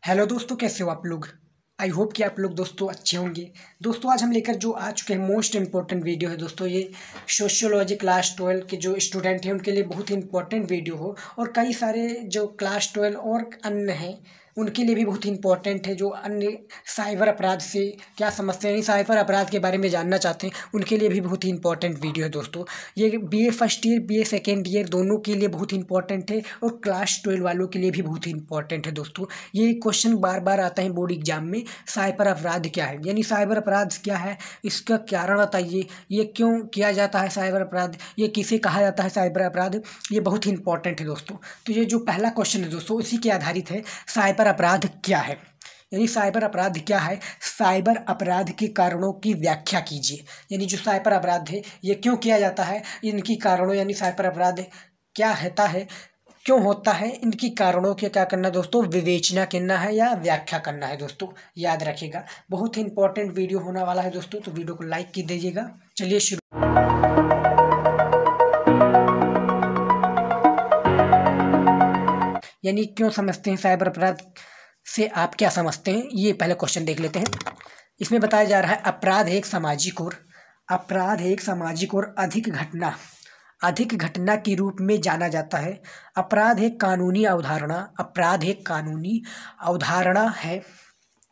Hello दोस्तों, कैसे हो आप लोग। आई होप कि आप लोग दोस्तों अच्छे होंगे। दोस्तों आज हम लेकर जो आ चुके हैं मोस्ट इम्पोर्टेंट वीडियो है दोस्तों। ये सोशियोलॉजी क्लास 12 के जो स्टूडेंट हैं उनके लिए बहुत ही इंपॉर्टेंट वीडियो हो, और कई सारे जो क्लास 12 और अन्य हैं उनके लिए भी बहुत ही इंपॉर्टेंट है। जो अन्य साइबर अपराध से क्या समझते हैं, साइबर अपराध के बारे में जानना चाहते हैं, उनके लिए भी बहुत ही इंपॉर्टेंट वीडियो है दोस्तों। ये BA first year BA second year दोनों के लिए बहुत ही इंपॉर्टेंट है, और क्लास 12 वालों के लिए भी बहुत ही इंपॉर्टेंट है दोस्तों। ये क्वेश्चन बार बार आता है बोर्ड एग्जाम में, साइबर अपराध क्या है, यानी साइबर अपराध क्या है, इसका कारण बताइए, ये क्यों किया जाता है साइबर अपराध, ये किसे कहा जाता है साइबर अपराध। ये बहुत ही इंपॉर्टेंट है दोस्तों। तो ये जो पहला क्वेश्चन है दोस्तों उसी के आधारित है, साइबर अपराध क्या है, यानी साइबर अपराध क्या है, साइबर अपराध के कारणों की व्याख्या कीजिए। यानी जो साइबर अपराध है ये क्यों किया जाता है, इनकी कारणों, यानी साइबर अपराध क्या होता है, क्यों होता है, इनकी कारणों के क्या करना दोस्तों, विवेचना करना है या व्याख्या करना है दोस्तों। याद रखिएगा, बहुत ही इंपॉर्टेंट वीडियो होने वाला है दोस्तों, तो वीडियो को लाइक कर दीजिएगा। चलिए शुरू। यानी क्यों समझते हैं साइबर अपराध से, आप क्या समझते हैं, ये पहले क्वेश्चन देख लेते हैं। इसमें बताया जा रहा है अपराध एक सामाजिक और अधिक घटना के रूप में जाना जाता है। अपराध एक कानूनी अवधारणा है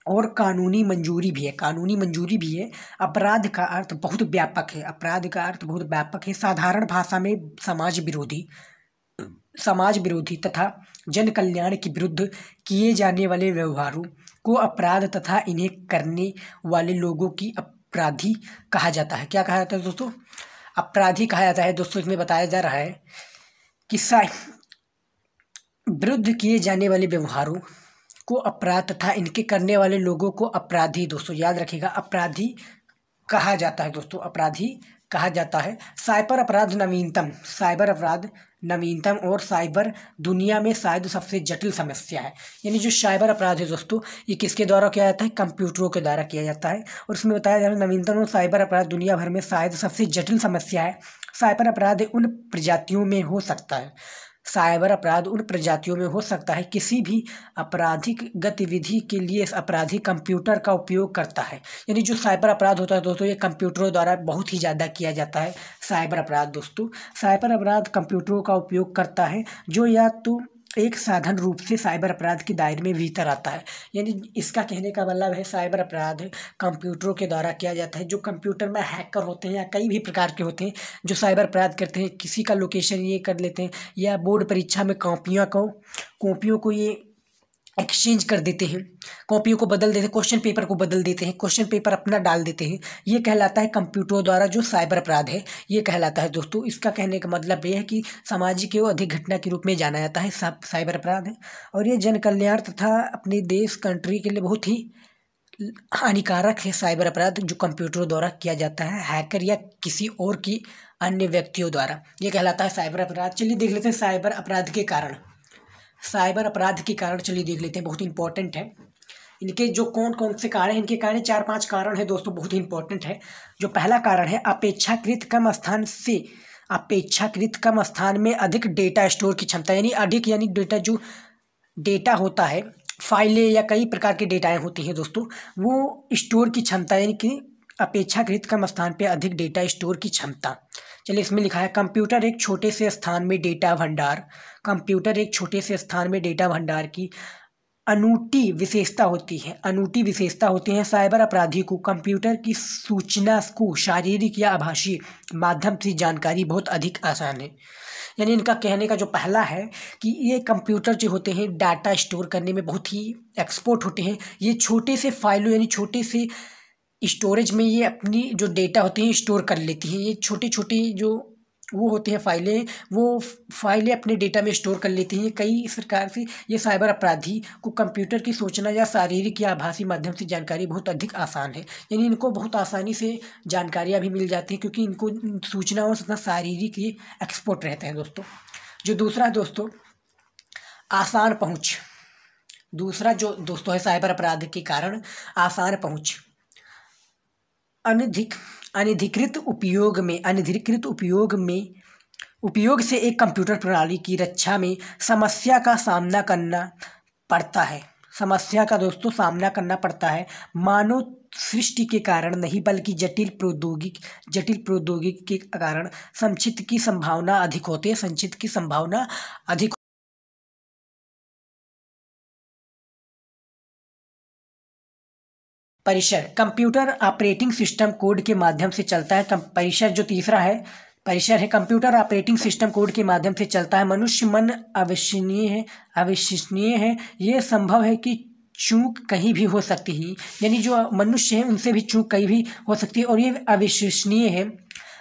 और कानूनी मंजूरी भी है। अपराध का अर्थ बहुत व्यापक है। साधारण भाषा में समाज विरोधी तथा जन कल्याण के विरुद्ध किए जाने वाले व्यवहारों को अपराध तथा इन्हें करने वाले लोगों की अपराधी कहा जाता है। क्या कहा जाता है दोस्तों, अपराधी कहा जाता है दोस्तों। इसमें बताया जा रहा है कि विरुद्ध किए जाने वाले व्यवहारों को अपराध तथा इनके करने वाले लोगों को अपराधी, दोस्तों याद रखिएगा, अपराधी कहा जाता है दोस्तों, अपराधी कहा जाता है। साइबर अपराध नवीनतम और साइबर दुनिया में शायद सबसे जटिल समस्या है। यानी जो साइबर अपराध है दोस्तों, ये किसके द्वारा किया जाता है, कंप्यूटरों के द्वारा किया जाता है। और इसमें बताया जा रहा है नवीनतम और साइबर अपराध दुनिया भर में शायद सबसे जटिल समस्या है। साइबर अपराध उन प्रजातियों में हो सकता है किसी भी आपराधिक गतिविधि के लिए अपराधी कंप्यूटर का उपयोग करता है। यानी जो साइबर अपराध होता है दोस्तों, ये कंप्यूटरों द्वारा बहुत ही ज़्यादा किया जाता है। साइबर अपराध दोस्तों, साइबर अपराध कंप्यूटरों का उपयोग करता है, जो या तो एक साधन रूप से साइबर अपराध के दायरे में भीतर आता है। यानी इसका कहने का मतलब है, साइबर अपराध कंप्यूटरों के द्वारा किया जाता है। जो कंप्यूटर में हैकर होते हैं या कई भी प्रकार के होते हैं जो साइबर अपराध करते हैं, किसी का लोकेशन ये कर लेते हैं, या बोर्ड परीक्षा में कॉपियों को ये एक्सचेंज कर देते हैं, कॉपियों को बदल देते हैं, क्वेश्चन पेपर को बदल देते हैं, क्वेश्चन पेपर अपना डाल देते हैं। ये कहलाता है कंप्यूटरों द्वारा जो साइबर अपराध है, ये कहलाता है दोस्तों। इसका कहने का मतलब ये है कि सामाजिक एवं अधिक घटना के रूप में जाना जाता है साइबर अपराध है। और ये जन कल्याण तथा अपने देश कंट्री के लिए बहुत ही हानिकारक है। साइबर अपराध जो कंप्यूटरों द्वारा किया जाता है, हैकर या किसी और की अन्य व्यक्तियों द्वारा, ये कहलाता है साइबर अपराध। चलिए देख लेते हैं साइबर अपराध के कारण। चलिए देख लेते हैं, बहुत इंपॉर्टेंट है। इनके जो कौन कौन से कारण हैं, इनके कारण 4-5 कारण है दोस्तों, बहुत ही इंपॉर्टेंट है। जो पहला कारण है, अपेक्षाकृत कम स्थान में अधिक डेटा स्टोर की क्षमता। यानी डेटा जो डेटा होता है, फाइलें या कई प्रकार के डेटाएं होती हैं दोस्तों, वो स्टोर की क्षमता, यानी कि अपेक्षाकृत कम स्थान पे अधिक डेटा स्टोर की क्षमता। चलिए इसमें लिखा है, कंप्यूटर एक छोटे से स्थान में डेटा भंडार की अनूठी विशेषता होती है। साइबर अपराधी को कंप्यूटर की सूचना को शारीरिक या आभासी माध्यम से जानकारी बहुत अधिक आसान है। यानी इनका कहने का जो पहला है कि ये कंप्यूटर जो होते हैं डाटा स्टोर करने में बहुत ही एक्सपर्ट होते हैं। ये छोटे से फाइलों, यानी छोटे से स्टोरेज में ये अपनी जो डेटा होती हैं स्टोर कर लेती हैं। ये छोटी छोटी जो वो होती हैं फाइलें, वो फाइलें अपने डेटा में स्टोर कर लेती हैं। कई प्रकार से ये साइबर अपराधी को कंप्यूटर की सूचना या शारीरिक या आभासी माध्यम से जानकारी बहुत अधिक आसान है। यानी इनको बहुत आसानी से जानकारियाँ भी मिल जाती हैं, क्योंकि इनको सूचना और शारीरिक ये एक्सपर्ट रहते हैं दोस्तों। जो दूसरा दोस्तों, आसान पहुँच। दूसरा जो दोस्तों है साइबर अपराध के कारण आसान पहुँच। अनधिकृत उपयोग से एक कंप्यूटर प्रणाली की रक्षा में समस्या का सामना करना पड़ता है। समस्या का दोस्तों सामना करना पड़ता है मानव सृष्टि के कारण नहीं, बल्कि जटिल प्रौद्योगिकी के कारण संचित की संभावना अधिक होती है, संचित की संभावना अधिक। परिसर कंप्यूटर ऑपरेटिंग सिस्टम कोड के माध्यम से चलता है। परिसर जो तीसरा है, परिसर है कंप्यूटर ऑपरेटिंग सिस्टम कोड के माध्यम से चलता है। मनुष्य मन अविश्वसनीय है। ये संभव है कि चूक कहीं भी हो सकती है, यानी जो मनुष्य है उनसे भी चूक कहीं भी हो सकती है, और ये अविश्वसनीय है।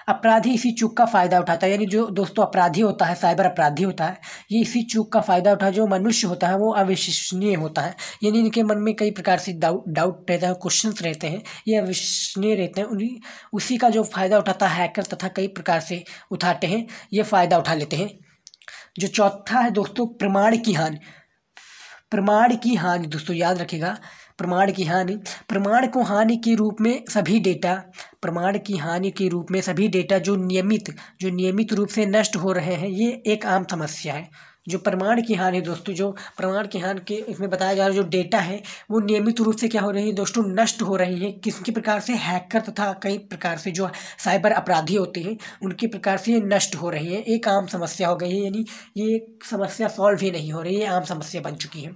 अपराधी इसी चूक का फायदा उठाता है, यानी जो दोस्तों अपराधी होता है, साइबर अपराधी होता है, ये इसी चूक का फायदा उठा, जो मनुष्य होता है वो अविश्वसनीय होता है, यानी इनके मन में कई प्रकार से डाउट रहता है, क्वेश्चंस रहते हैं, ये अविश्वसनीय रहते हैं, उन्हीं उसी का जो फायदा उठाता है हैकर, तथा कई प्रकार से उठाते हैं, ये फायदा उठा लेते हैं। जो चौथा है दोस्तों, प्रमाण की हानि। प्रमाण की हानि दोस्तों याद रखिएगा, प्रमाण की हानि, प्रमाण को हानि के रूप में सभी डेटा, प्रमाण की हानि के रूप में सभी डेटा जो नियमित रूप से नष्ट हो रहे हैं, ये एक आम समस्या है। जो प्रमाण की हानि दोस्तों, जो प्रमाण की हानि के इसमें बताया जा रहा है, जो डेटा है वो नियमित रूप से क्या हो रही है दोस्तों, नष्ट हो रही है। किसी प्रकार से हैकर तथा कई प्रकार से जो साइबर अपराधी होते हैं उनके प्रकार से ये नष्ट हो रही है, एक आम समस्या हो गई है, यानी ये समस्या सॉल्व ही नहीं हो रही है, आम समस्या बन चुकी है।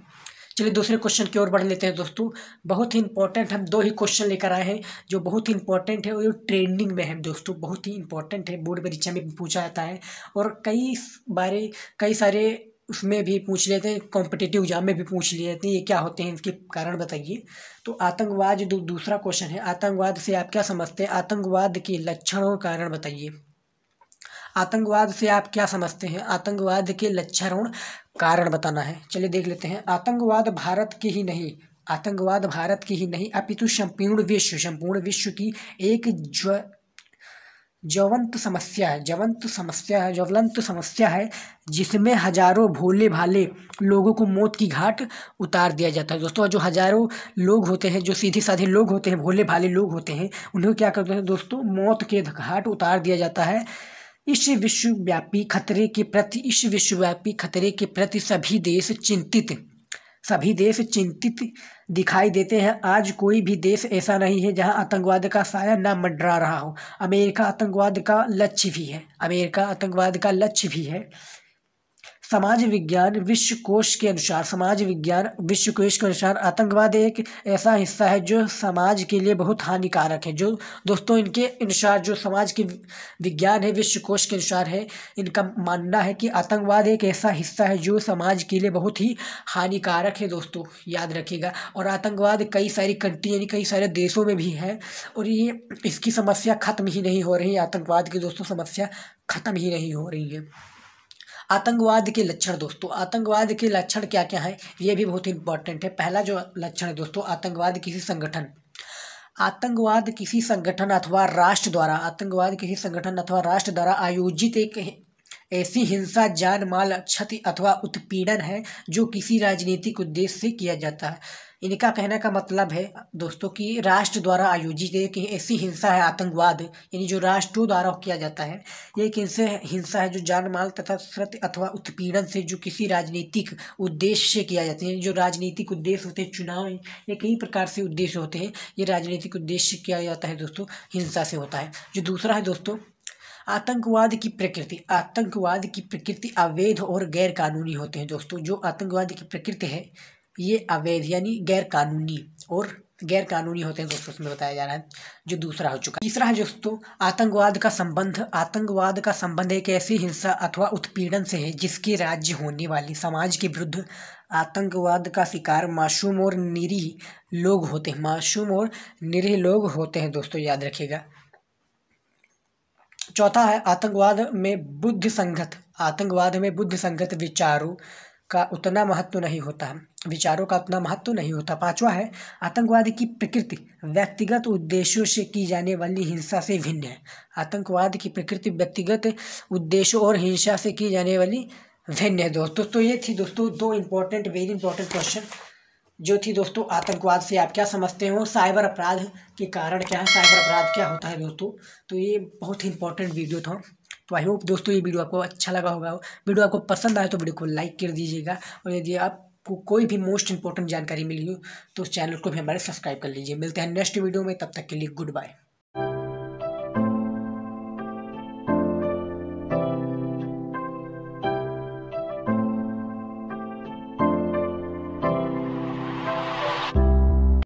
चलिए दूसरे क्वेश्चन की ओर बढ़ लेते हैं दोस्तों। बहुत ही इंपॉर्टेंट हम दो ही क्वेश्चन लेकर आए हैं, जो बहुत ही इंपॉर्टेंट है और ट्रेंडिंग में है दोस्तों, बहुत ही इंपॉर्टेंट है, बोर्ड परीक्षा में भी पूछा जाता है, और कई सारे उसमें भी पूछ लेते हैं, कॉम्पिटिटिव एग्जाम में भी पूछ लिए थे, ये क्या होते हैं, इसके कारण बताइए। तो आतंकवाद दूसरा क्वेश्चन है, आतंकवाद से आप क्या समझते हैं, आतंकवाद के लक्षण और कारण बताइए। आतंकवाद से आप क्या समझते हैं, आतंकवाद के लक्षण और कारण बताना है। चलिए देख लेते हैं। आतंकवाद भारत की ही नहीं अपितु संपूर्ण विश्व की एक ज्वलंत समस्या है, जिसमें हजारों भोले भाले लोगों को मौत की घाट उतार दिया जाता है। दोस्तों जो हजारों लोग होते हैं, जो सीधे साधे लोग होते हैं, भोले भाले लोग होते हैं, उन्हें क्या करते हैं दोस्तों, मौत के घाट उतार दिया जाता है। इस विश्वव्यापी खतरे के प्रति सभी देश चिंतित दिखाई देते हैं। आज कोई भी देश ऐसा नहीं है जहां आतंकवाद का साया न मंडरा रहा हो। अमेरिका आतंकवाद का लक्ष्य भी है। समाज विज्ञान विश्वकोश के अनुसार आतंकवाद एक ऐसा हिस्सा है जो समाज के लिए बहुत हानिकारक है। जो दोस्तों इनके अनुसार, जो समाज के विज्ञान है विश्वकोश के अनुसार है, इनका मानना है कि आतंकवाद एक ऐसा हिस्सा है जो समाज के लिए बहुत ही हानिकारक है दोस्तों, याद रखिएगा। और आतंकवाद कई सारी कंट्री यानी कई सारे देशों में भी है, और ये इसकी समस्या खत्म ही नहीं हो रही, आतंकवाद की दोस्तों समस्या खत्म ही नहीं हो रही है। आतंकवाद के लक्षण दोस्तों, आतंकवाद के लक्षण क्या क्या है, ये भी बहुत इंपॉर्टेंट है। पहला जो लक्षण है दोस्तों, आतंकवाद किसी संगठन अथवा राष्ट्र द्वारा आयोजित एक ऐसी हिंसा, जान माल क्षति अथवा उत्पीड़न है जो किसी राजनीतिक उद्देश्य से किया जाता है। इनका कहने का मतलब है दोस्तों कि राष्ट्र द्वारा आयोजित एक ऐसी हिंसा है आतंकवाद, यानी जो राष्ट्रों द्वारा किया जाता है, ये एक हिंसा है जो जान माल तथा क्षति अथवा उत्पीड़न से, जो किसी राजनीतिक उद्देश्य से किया जाता है। जो राजनीतिक उद्देश्य होते हैं, चुनाव, ये कई प्रकार से उद्देश्य होते हैं, ये राजनीतिक उद्देश्य से किया जाता है दोस्तों, हिंसा से होता है। जो दूसरा है दोस्तों, आतंकवाद की प्रकृति अवैध और गैर कानूनी होते हैं दोस्तों। जो आतंकवाद की प्रकृति है ये अवैध यानी गैर कानूनी होते हैं दोस्तों, उसमें बताया जा रहा है। जो दूसरा हो चुका। तीसरा है दोस्तों, आतंकवाद का संबंध एक ऐसी हिंसा अथवा उत्पीड़न से है जिसके राज्य होने वाली समाज के विरुद्ध आतंकवाद का शिकार मासूम और निरीह लोग होते हैं दोस्तों, याद रखिएगा। चौथा है, आतंकवाद में बुद्ध संगत विचारों का उतना महत्व नहीं होता। पांचवा है, आतंकवाद की प्रकृति व्यक्तिगत उद्देश्यों से की जाने वाली हिंसा से भिन्न है। आतंकवाद की प्रकृति व्यक्तिगत उद्देश्यों और हिंसा से की जाने वाली भिन्न है दोस्तों। तो ये थी दोस्तों दो वेरी इंपॉर्टेंट क्वेश्चन, जो थी दोस्तों आतंकवाद से आप क्या समझते हो, साइबर अपराध के कारण क्या है, साइबर अपराध क्या होता है दोस्तों। तो ये बहुत ही इंपॉर्टेंट वीडियो था। तो आई होप दोस्तों ये वीडियो आपको अच्छा लगा होगा। वीडियो आपको पसंद आए तो वीडियो को लाइक कर दीजिएगा, और यदि आप आपको कोई भी मोस्ट इंपॉर्टेंट जानकारी मिली हो तो उस चैनल को भी हमारे सब्सक्राइब कर लीजिए। मिलते हैं नेक्स्ट वीडियो में, तब तक के लिए गुड बाय।